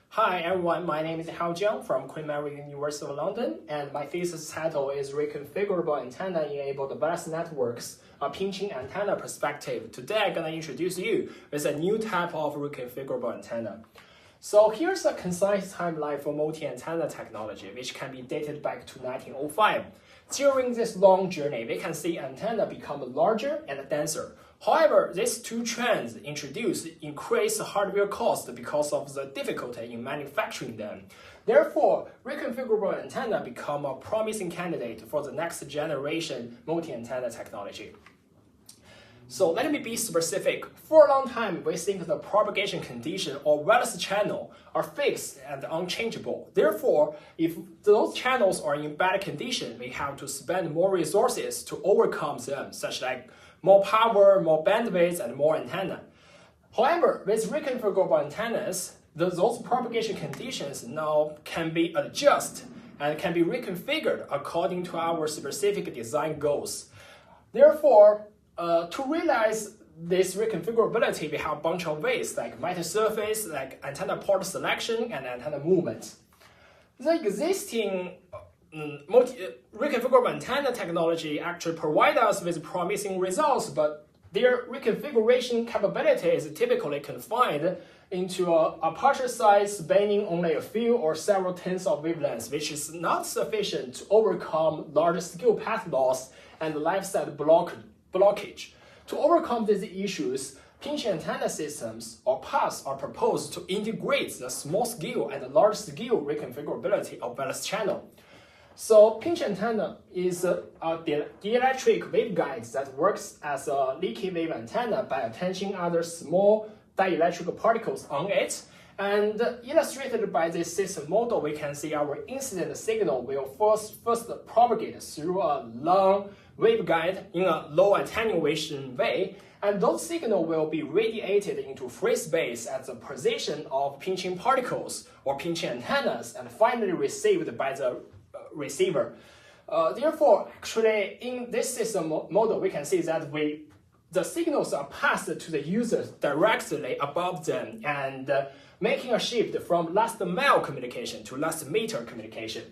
Hi everyone, my name is Hao Jiang from Queen Mary University of London, and my thesis title is Reconfigurable Antenna-Enabled Wireless Networks, a Pinching Antenna Perspective. Today I'm going to introduce you with a new type of reconfigurable antenna. So here's a concise timeline for multi-antenna technology, which can be dated back to 1905. During this long journey, we can see antenna become larger and denser. However, these two trends introduce increased hardware cost because of the difficulty in manufacturing them. Therefore, reconfigurable antenna become a promising candidate for the next generation multi-antenna technology. So let me be specific. For a long time, we think the propagation condition or wireless channel are fixed and unchangeable. Therefore, if those channels are in bad condition, we have to spend more resources to overcome them, such like more power, more bandwidth, and more antenna. However, with reconfigurable antennas, those propagation conditions now can be adjusted and can be reconfigured according to our specific design goals. Therefore, to realize this reconfigurability, we have a bunch of ways like matter surface, like antenna port selection, and antenna movement. The existing reconfigurable antenna technology actually provide us with promising results, but their reconfiguration capability is typically confined into a aperture size spanning only a few or several tens of wavelengths, which is not sufficient to overcome large-scale path loss and left-side blockage. To overcome these issues, pinch antenna systems or paths are proposed to integrate the small-scale and large-scale reconfigurability of wireless channel. So pinch antenna is a dielectric waveguide that works as a leaky wave antenna by attaching other small dielectric particles on it. And illustrated by this system model, we can see our incident signal will first propagate through a long waveguide in a low attenuation way, and those signals will be radiated into free space at the position of pinching particles or pinching antennas and finally received by the receiver. Therefore, actually, in this system model, we can see that the signals are passed to the users directly above them and making a shift from last mile communication to last meter communication.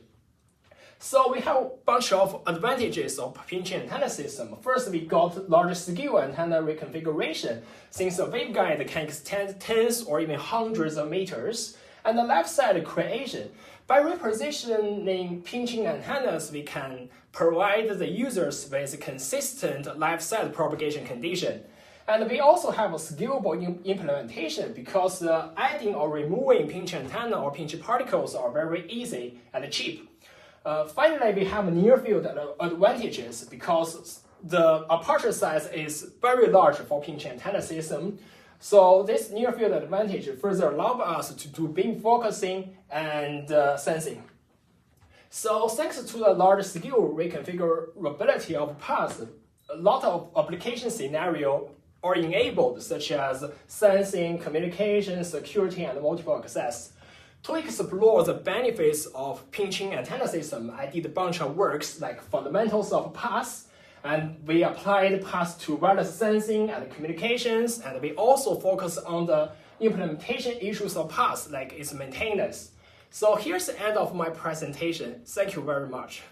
So we have a bunch of advantages of pinching antenna system. First, we got larger scale antenna reconfiguration, since the waveguide can extend tens or even hundreds of meters. And the left side creation. By repositioning pinching antennas, we can provide the users with consistent left side propagation condition. And we also have a scalable implementation because adding or removing pinch antenna or pinch particles are very easy and cheap. Finally, we have near field advantages because the aperture size is very large for pinch antenna system. So this near field advantage further allows us to do beam focusing and sensing. So thanks to the large scale reconfigurability of paths, a lot of application scenarios are enabled, such as sensing, communication, security, and multiple access. To explore the benefits of pinching antenna system, I did a bunch of works like fundamentals of paths, and we applied paths to wireless sensing and communications, and we also focus on the implementation issues of paths like its maintenance. So here's the end of my presentation. Thank you very much.